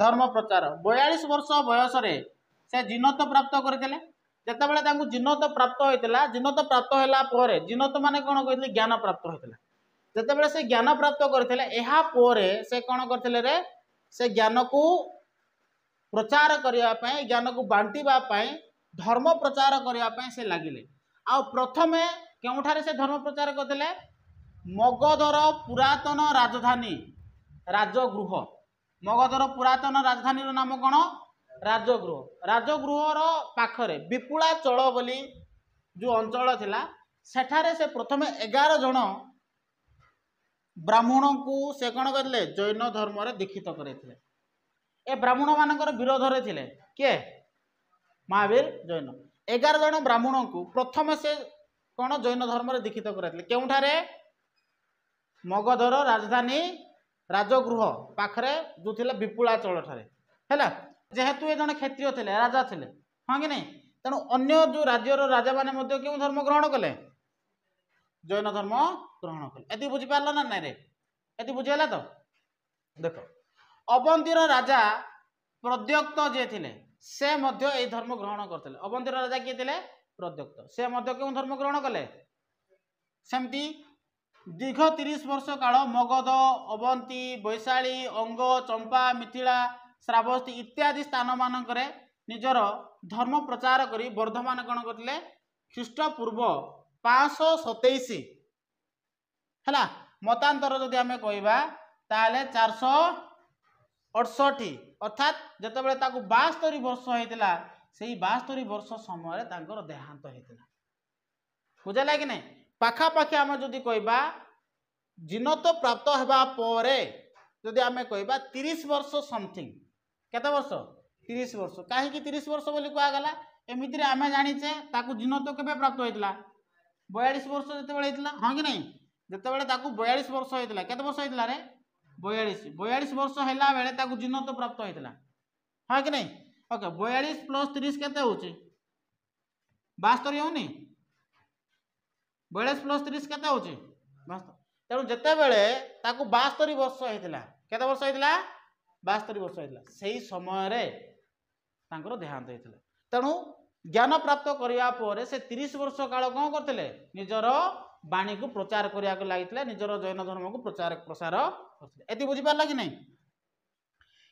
धर्म प्रचार 42 वर्ष बयस से जिनत प्राप्त करते जितेबाला जिनत प्राप्त होता जिनत प्राप्त होला जिनत माने कौन कहते ज्ञान प्राप्त होता जितेबाला से ज्ञान प्राप्त करते से कौन करते रे से ज्ञान को प्रचार करने ज्ञान को बांटापी धर्म प्रचार करने से लगिले आ प्रथमे केउठारे से धर्म प्रचार करते मगधर पुरातन राजधानी राजगृह मगधर पुरातन राजधानी नाम कौन राजगृह राजगृहर पाखरे विपुलाचल बोली जो अंचल थिला सेठारे से प्रथमे 11 जन ब्राह्मण को से कौन करते जैन धर्म रे दीक्षित करते ए ब्राह्मण मानकर विरोध रे थिले किए महावीर जैन 11 जन ब्राह्मण को प्रथम से कौन जैन धर्म रे दीक्षित करते केउठारे मगधर राजधानी राजगृह पाखरे जो थिले विपुलाचल ठारे हैला जेहेतु ए जने क्षत्रिय थिले राजा थिले हां कि नहीं तेणु अन्य जो राज्यर राजा माने मध्य केउ धर्म ग्रहण कले जैन धर्म ग्रहण कले एति बुझी पारला ना नै रे एति बुझेला तो देखो अवंतीर राजा प्रद्युक्त जे थिले से मध्य ए धर्म ग्रहण करथिले अवंतीर राजा के थिले प्रद्युक्त से मध्य केउ धर्म ग्रहण कले सेमती दीर्घ 30 वर्ष काल मगध अवंती वैशाली अंग चंपा मिथिला श्रावस्ती इत्यादि स्थान मानकरे निजर धर्म प्रचार करी वर्धमान कौन करते ख्रीष्टपूर्व 527 है मतांतर जदि आम कहवा ताले 468 अर्थात जितेबाला 72 वर्ष होता से 72 वर्ष समय देहांत होता बुझेगा कि नहीं पाखापाखि आम जदि कहवा जिनत प्राप्त होगा जदि आम कहवा 30 वर्ष समथिंग केते वर्ष 30 वर्ष कहीं 30 वर्ष बोली कहगला एमती आम जाचे जिनत के प्राप्त होता 42 वर्ष जो हाँ कि नहीं जितेबाला 42 वर्ष होता केते वर्ष होता रे 42 वर्ष है बेले जिनत प्राप्त होता हाँ कि नहीं ओके 42 + 30 केते होची 72 होनी 42 + 30 केते होची 72 तेणु जितेबाला 72 वर्ष होता केते वर्ष होता 72 वर्ष होता से समय देहांत होता तेणु ज्ञान प्राप्त करने से 30 वर्ष काल कौन करते निजर वाणी को प्रचार करने लगी निजर जैन धर्म को प्रचार प्रसार करते ये बुझीपारा कि नहीं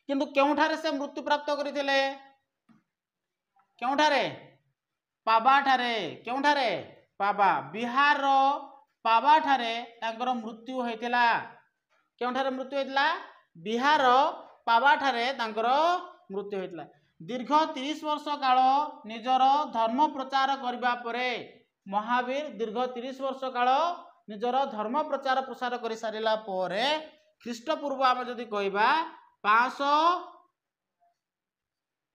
किंतु केउठारे से मृत्यु प्राप्त करते केउठारे पाबा ठारे केउठारे पाबा बिहार पाबा ठारे तांकर मृत्यु होइतिला केउठारे मृत्यु होइतिला बिहार पाबा ठारे तांकर मृत्यु होइतिला दीर्घ 30 वर्ष काल निजर धर्म प्रचार करबा परे महावीर दीर्घ 30 वर्ष काल निजर धर्म प्रचार प्रसार कर सारिला परे ख्रीष्टपूर्व आम जदि कहबा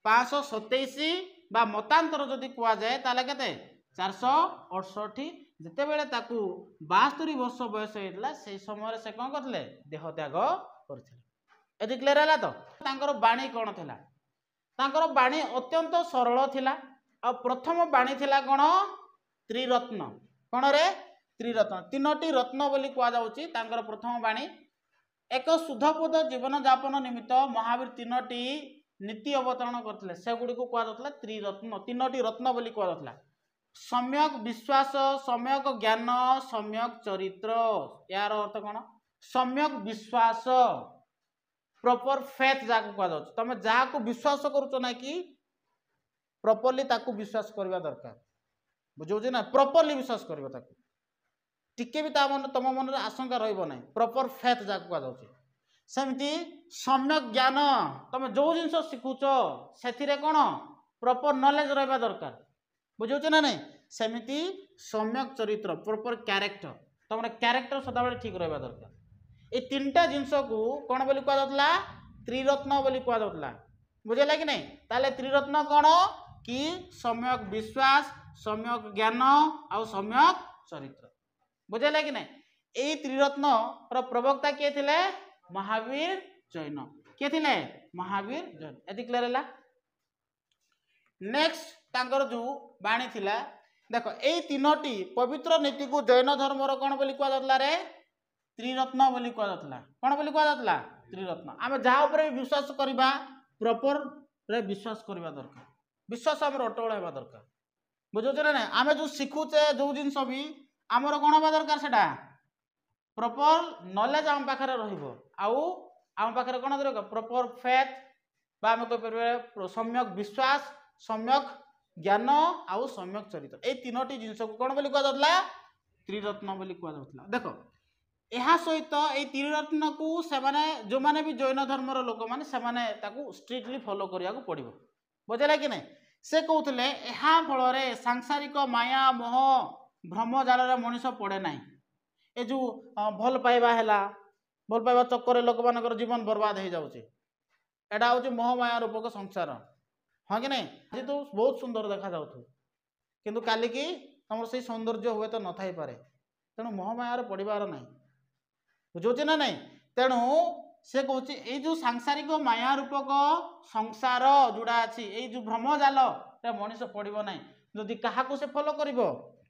527 बा मतांतर जदि कह जाए ताले केते 468 जितेबाला 72 वर्ष बयस होता से समय से कौन करते देह त्याग करते ये क्लियर है तो तांकर बाणी कौन थिला तांकर बाणी अत्यंत सरल थिला आ प्रथम बाणी थिला कौन त्रिरत्न कौन रे त्रिरत्न 3टी रत्न बोली कह जाउची तांकर प्रथम बाणी एक शुद्धपद जीवन यापन निमित्त महावीर 3टी नीति अवतरण करथिले से गुडी को कह जाउतला त्रिरत्न 3टी रत्न बोली कह जाउतला सम्यक विश्वास सम्यक ज्ञान सम्यक चरित्र यार अर्थ कौन सम्यक विश्वास प्रॉपर फेथ जाको कह जाउछ तमे जाको विश्वास करूछ ना कि प्रॉपर्ली ताको विश्वास करबा दरकार बुझौछ ना प्रॉपर्ली विश्वास करबा ताको टिके भी ता मन तम मन रे आशंका रहइबो नै प्रॉपर फेथ जाको कह जाउछ सेमती सम्यक ज्ञान तमे जो जिंस शिखुछ सेथिरे कोन प्रॉपर नॉलेज रहबा दरकार बुझौछ ना नहीं सेमिति सम्यक चरित्र प्रॉपर कैरेक्टर तुम कैरेक्टर सदाबले ठीक रहबा दरकार ये 3टा जिनस को कौन बोली कह जाउतला त्रिरत्न बोली कह जाउतला बुझेला कि नहीं ताले त्रिरत्न कौन कि सम्यक विश्वास सम्यक ज्ञान और सम्यक चरित्र बुझेला कि नहीं यही त्रिरत्न र प्रवक्ता किए थिले महावीर जैन किए थिले महावीर जैन एति क्लियर हैला नेक्स्ट तांकर जो बाणी थिला देखो यही 3टी पवित्र नीति को जैन धर्म कौन बोली कह जाउतला रे त्रिरत्न बोली कह जाउतला कौन बोली कह जाउतला त्रिरत्न आमे जहा ऊपर विश्वास करबा प्रॉपर रे विश्वास करबा दरकार विश्वास हमर अटल हेबा दरकार बुझुछ ना आमे जो शिखुचे जो जिंस भी हमर कोन हेबा दरकार सेटा प्रॉपर नॉलेज हम पाखरे रहिबो आउ हम पाखरे कोन दरकार प्रॉपर फेथ बा हम कोइ परबे सम्यक विश्वास सम्यक ज्ञान आउ सम्यक चरित्र ए तीनोटी जिंस को कोन बोली कहै दतला त्रिरत्न बोली कहै दतला देखो ଏହା ସହିତ ଏଇ ତ୍ରିରତ୍ନକୁ ସେମାନେ ଯୋଉମାନେ ବି ଜୈନ ଧର୍ମର ଲୋକମାନେ ସେମାନେ ତାକୁ ଷ୍ଟ୍ରିକ୍ଟଲି ଫଲୋ କରିବାକୁ ପଡ଼ିବ ବୁଝିଲା କି ନାହିଁ ସେ କହୁଥିଲେ ଏହା ଫଳରେ ସାଂସାରିକ ମାୟା ମୋହ ଭ୍ରମ ଜାଲରେ ମଣିଷ ପଡ଼େ ନାହିଁ ଏ ଯୋଉ ଭଲ ପାଇବା ହେଲା ଭଲ ପାଇବା ଚକ୍କରରେ ଲୋକମାନଙ୍କର ଜୀବନ ବର୍ବାଦ ହେଇଯାଉଛି ଏଟା ହେଉଛି ମୋହମାୟା ରୂପକ ସଂସାର ହଁ କି ନାହିଁ ଆଜି ତୁ ବହୁତ ସୁନ୍ଦର ଦେଖାଯାଉଥିବୁ କିନ୍ତୁ କାଲିକି ତମର ସେଇ ସୌନ୍ଦର୍ଯ୍ୟ ହୁଏତ ନଥାଇପାରେ ତେଣୁ ମୋହମାୟାରେ ପଡ଼ିବାର ନାହିଁ ବୁଝୁଛି ନା ନାଇଁ ତେଣୁ ସେ କହୁଛି ଏଇ ଯୋଉ ସାଂସାରିକ ମାୟା ରୂପକ ସଂସାର ଯୋଉଟା ଅଛି ଏଇ ଯୋଉ ଭ୍ରମଜାଲ ମଣିଷ ପଡ଼ିବ ନାହିଁ ଯଦି କାହାକୁ ସେ ଫଲୋ କରିବ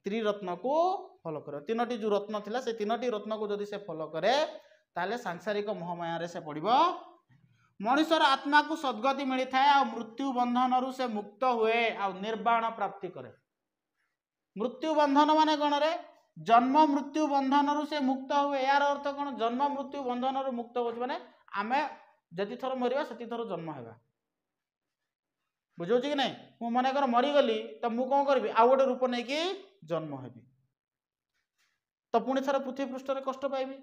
ତ୍ରିରତ୍ନକୁ ଫଲୋ କରିବ ତିନୋଟି ଯୋଉ ରତ୍ନ ଥିଲା ସେ ତିନୋଟି ରତ୍ନକୁ ଯଦି ସେ ଫଲୋ କରେ ତାହେଲେ ସାଂସାରିକ ମୋହମାୟାରେ ସେ ପଡ଼ିବ ମଣିଷର ଆତ୍ମାକୁ ସଦ୍ଗତି ମିଳିଥାଏ ଆଉ ମୃତ୍ୟୁ ବନ୍ଧନରୁ ସେ ମୁକ୍ତ ହୁଏ ଆଉ ନିର୍ବାଣ ପ୍ରାପ୍ତି କରେ ମୃତ୍ୟୁ ବନ୍ଧନ ମାନେ କଣ ରେ जन्म मृत्यु बंधन से मुक्त हुए यार अर्थ कौन जन्म मृत्यु बंधन मुक्त हो माने आमे जति थर मरिबा सेति थर जन्म हेबा बुझौछि कि नहीं मु मने कर मरी गली तो मु कोन करबी आ गोटे रूप नै कि जन्म हेबी तो पुणी थर पृथ्वी पृष्ठ रे कष्ट पाइबी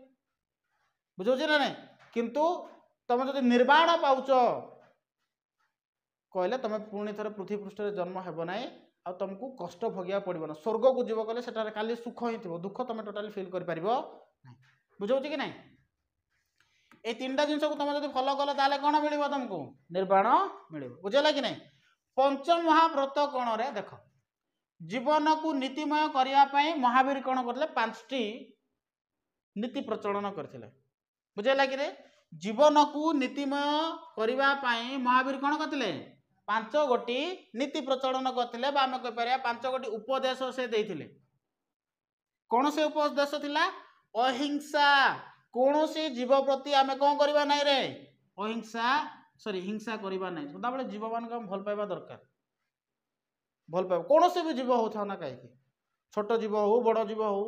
बुझौछि ना नहीं किंतु तुम जदि निर्वाण पाउछ कहले तुम पुणी थर पृथ्वी पृष्ठ रे जन्म हेबो नै आ तुमको कष्ट भोगिया पड़ो ना स्वर्ग को जीव कले सेटा खाली सुख ही थो दुख तुम टोटाली फिल कर पारिबो नहीं बुझौछि कि नहीं ए तीनटा जिंस को तुम जदि फॉलो कल ताले कोन मिलिबो तुमको निर्वाण मिलिबो बुझला कि नहीं पंचमहाव्रत कोन रे देखो जीवन को नीतिमय करिया पई महावीर कोन करले पांचटी नीति प्रचलन करथिले बुझला कि रे जीवन को नीतिमय करिवा पई महावीर कोन करथिले पांच गोटी नीति प्रचलन करथिले बा हम कहि परिया पांच गोटी उपदेश से देथिले कोन से उपदेश थिला अहिंसा कोनोसी जीव प्रति आमे कोन करबा नै रे अहिंसा सॉरी हिंसा करबा नै सदा बेले जीव मान को भल पाइबा दरकार भल पाइबा कोनोसी भी जीव होथा ना काहे कि छोट जीव हो बड़ जीव हो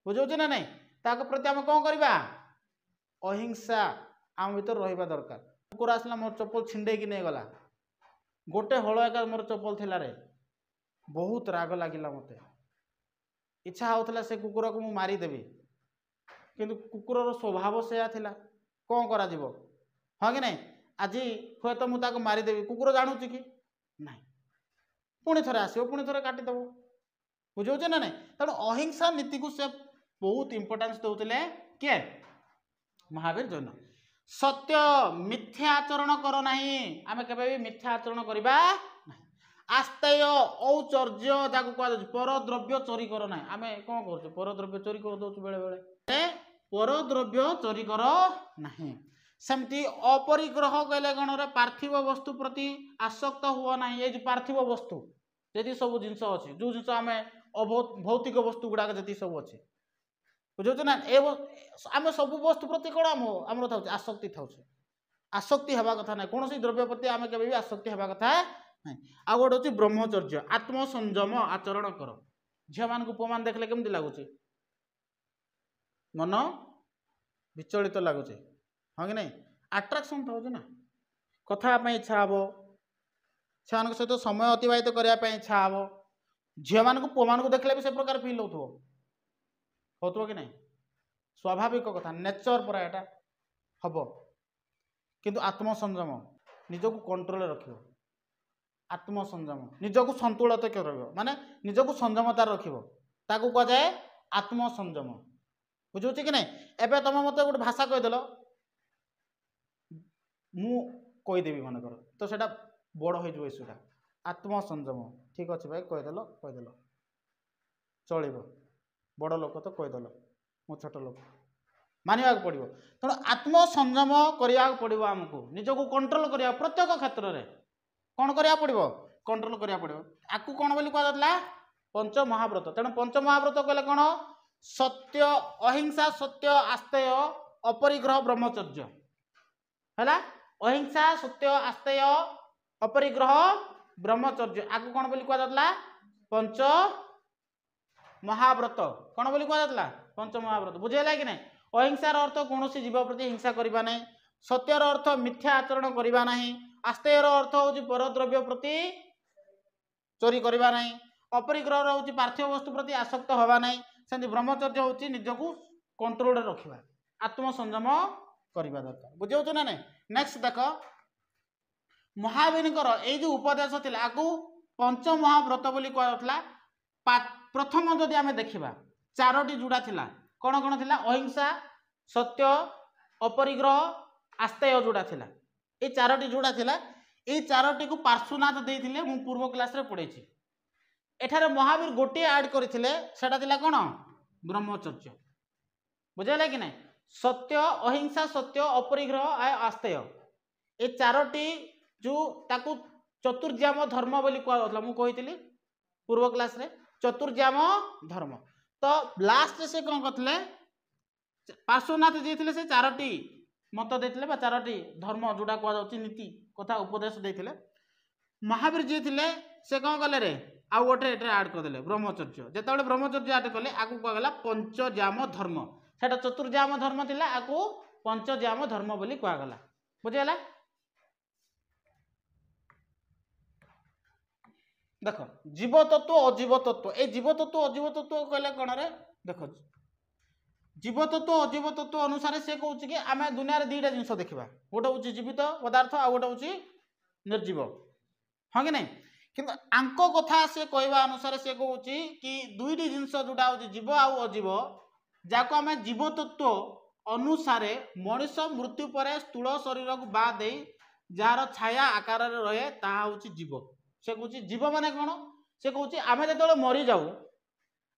बुझौछि ना नै ताके प्रति आमे कोन करबा अहिंसा आम भीतर रहिबा दरकार कुकुर आसला मोर चप्पल छिंडे कि नै गला गोटे हल एका मोर चप्पल थिला रे बहुत राग लागिला मते इच्छा होतला से कुकुर को मु मारी देबी किंतु कुकुर रो स्वभाव सेया थिला कोन करा जीवो हां कि नै आजी होय तो मु ताको मारी देबी कुकुर जानुची कि नै पुणी थरे आसीओ पुणी थरे काटी देबो बुझौछ ना नै तण अहिंसा नीति को से बहुत इंपोर्टेंस देउतले के महावीर जैन सत्य मिथ्या आचरण कर नाही आमे केबे भी मिथ्या आचरण करिबा नाही आस्तेय औचर्य जाको कहै पर द्रव्य चोरी कर नाही आमे कोन करछु पर द्रव्य चोरी कर दोछु बेले बेले पर द्रव्य चोरी कर नाही सेमती अपरिग्रह कहले गण रे पार्थिव वस्तु प्रति आसक्त हुआ नाही ए जे पार्थिव वस्तु जति सब जिंस अछि जो जिंस आमे भौतिक वस्तु गुडा जति सब अछि बुझौछ ना ए आम सब वस्तु प्रति कौन आम था आसक्ति था आसक्ति हवा कथा ना कौन द्रव्य प्रति आम के आसक्ति हवा कथा ना आ गोटे हूँ ब्रह्मचर्य आत्मसंयम आचरण कर झील मान उपमान देखले केमती लगुच मन विचलित लगुच हाँ कि नहीं आट्राक्शन था ना कथा इच्छा हे से सहित समय अतिबाहित करने इच्छा हे झील मान पुआ मान देखले भी से प्रकार फिल होतो कि नहीं स्वाभाविक कथा नेचर पर एटा हम किंतु आत्मसंयम निजक कंट्रोल रखियो आत्मसंयम निजक संतुलित कर माने निजक संयमता रखियो ताकू कह जाए आत्मसंयम बुझुची कि नहीं एबे तुम मत गोटे भाषा कहीदेल मु कहीदेवी मनकर तो सेटा बड़ हो इश्यूटा आत्मसंयम ठीक अच्छे भाई कहीदेल चलो बड़ लोक तो कहीदेल मु छोट लोक मानवा पड़ो तेणु आत्मसंयम करने पड़ो आमको निजक कंट्रोल करा प्रत्येक क्षेत्र में कौन करा पड़ो कंट्रोल करा पड़ो आपको कौन बोली कहला पंच महाव्रत तेणु पंच महाव्रत कहले कौन सत्य अहिंसा सत्य आस्तेय अपरिग्रह ब्रह्मचर्य है अहिंसा सत्य आस्तेय अपरिग्रह ब्रह्मचर्य आगु कौन बोली कहुला पंच महाव्रत कौन बोली कहुला पंच महाव्रत बुझेगा कि नहीं अहिंसार अर्थ कौन जीव प्रति हिंसा करवा नहीं सत्यर अर्थ मिथ्या आचरण करवा नहीं आस्तेयर अर्थ हूँ परद्रव्य प्रति चोरी करवा नहीं अपरिग्रह हूँ पार्थिव वस्तु प्रति आसक्त हवा नहीं सेमती ब्रह्मचर्य हूँ निजक कंट्रोल रखा आत्मसंयम करवा दरकार बुझे ना नहीं नेक्स्ट देख महावीर ये जो उपदेश थी आगु पंच महाव्रत बोली कहला प्रथम जदि आम देखा चारोटी जोड़ा थिला कौन कौन थिला अहिंसा सत्य अपरिग्रह आस्तेय जोड़ा थिला ये चारोटी जोड़ा थिला ये चारोटी को पार्श्वनाथ देइथिले मु पूर्व क्लास रे पढ़े एठारे महावीर गोटे ऐड करथिले सेटा थिला कौन ब्रह्मचर्य बुझेला कि नहीं सत्य अहिंसा सत्य अपरिग्रह आस्तेय ये चारोटी जो ताकू चतुर्जाम धर्म बोली कहला मु कहितली पूर्व क्लास रे चतुर्जाम धर्म तो लास्ट से कौन करथिले पार्श्वनाथ जी थे से चारोटी मत देते चारोटी धर्म जोड़ा कहुच्छी नीति कथा उपदेश देते महावीर जी थे से कौन कले रे आउ गोटे आड करदे ब्रह्मचर्य जिते ब्रह्मचर्य आड कले आगू कहला पंचजाम धर्म से चतुर्जाम धर्म थिला आगू पंचजाम धर्म बोली कहगला बुझेगा देख जीवतत्व अजीवतत्व ये जीवतत्व अजीवतत्व कहले कौन रे देख जीवतत्व अजीवतत्व अनुसार से कौच कि आम दुनिया दुईटा जिन देखा गोटे हूँ जीवित पदार्थ आ गोटे हूँ निर्जीव हाँ कि नहीं किंतु आंक कथा से कहवा अनुसार से कौच कि दुईटी जिनस जोटा हूँ जीव आउ अजीव जहाँ आम जीवतत्व अनुसार मनीष मृत्यु पर स्थूल शरीर को बाद जार छाया आकार रहे ताहा हूँ जीव से कौच जीव माने कौन से कौच आम जो मरी जाऊ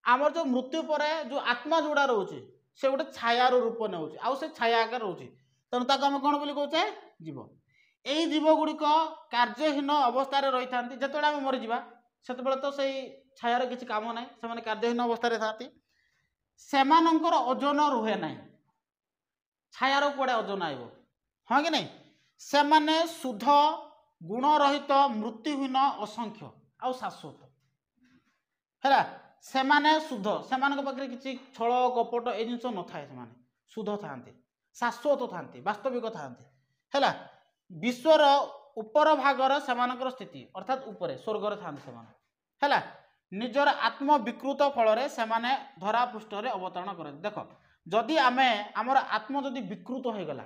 आमर जो मृत्यु पर जो आत्मा जोड़ा रोचे से गोटे छायार रूप नौ आउ से छाया आकार रोचे तेणु ताको आम कौन बोली कौचे जीव यही जीव गुड़िक कार्यहीन अवस्था रही था जिते आम मरीजा से तो से छायार किसी काम ना से कार्यहीन अवस्था था सेमानंकर ओजन रुहे ना छायार कौड़े ओजन आइब हाँ कि नहीं से शुद्ध गुण रहित मृत्युहीन असंख्य आउ शाश्वत है सेमाने शुद्ध से पाखे किसी छल कपट ए जिन न थाए से शुद्ध था शाश्वत था वास्तविक था है विश्वर उपर भागर से स्थिति अर्थात उपरे स्वर्गर था है निजर आत्म विकृत फल से धरा पृष्ठ अवतरण कर देख जदि आमे आमर आत्म जदि विकृत हो गला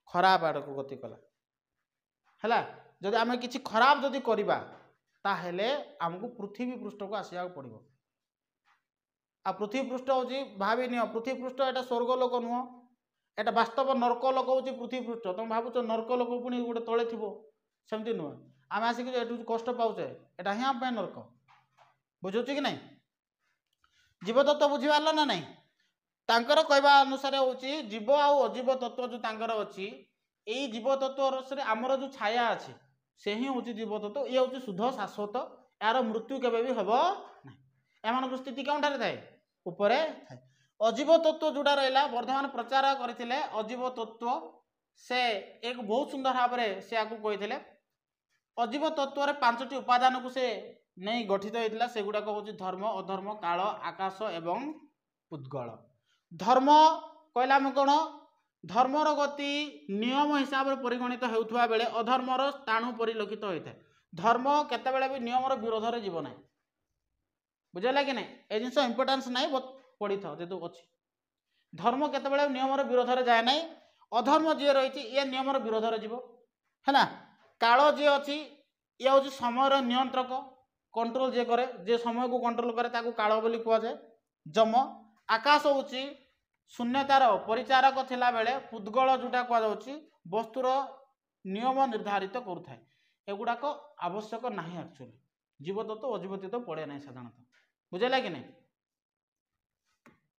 खराब आड़ को गति कला है जदि आमे किसी खराब जदि करवा ताहेले आमको पृथ्वी पृष्ठ को आसिया पड़ो आ पृथ्वी पृष्ठ हूँ भावी नियो पृथ्वी पृष्ठ एटा स्वर्ग लोक नुह एटा वास्तव नर्क लोक हूँ पृथ्वी पृष्ठ तुम भावुच नर्क लोक पुणी गोटे तले थी सेमती नुह आम आसिक कष्ट पाचे एटा ही आम नर्क बुझुच कि नहीं जीवतत्व बुझीपार ना नहीं तांकर कहवा अनुसार हूँ जीव आउ अजीव तत्व जो तांकर अच्छी यही जीवतत्व आमर जो छाया अच्छी से ही हूँ जीवतत्व ये हूँ शुद्ध शाश्वत यार मृत्यु केवे भी हम ना एम स्थिति कौन थाए उपरे थाए अजीव तत्व जोड़ा रहा वर्धमान प्रचार करते अजीव तत्व से एक बहुत सुंदर भाव से आपको कही अजीव तत्व पांचटी उपादान को से नहीं गठित होता से गुड़ाक हूँ धर्म अधर्म काल आकाश एवं उद्गल धर्म कहला कौन धर्मर गति नियम हिसाब से परिगणित होता बेले अधर्मर स्थाणु परिलक्षित होता है धर्म केतबेले भी नियमर विरोध में जीव ना बुझेगा कि नहीं ए जिन इंपोर्टान्स ना पढ़ी था जेतु अच्छी धर्म केतबेले नियमर विरोध में जाए ना अधर्म जी रही ये नियमर विरोध में जीव है ना काल जी अच्छी ये हूँ समय नियंत्रक कंट्रोल जे करे जे समय को कंट्रोल करे ताकू काल बोली कहुए जम आकाश हूँ शून्यतार परिचारक थिला बेले पुद्गल जोटा कहुच्छी वस्तुर नियम निर्धारित करुए एगुड़ाक आवश्यक ना एक्चुअली जीवतत्व अजीवतत्व पड़े ना साधारणतः बुझेगा कि नहीं।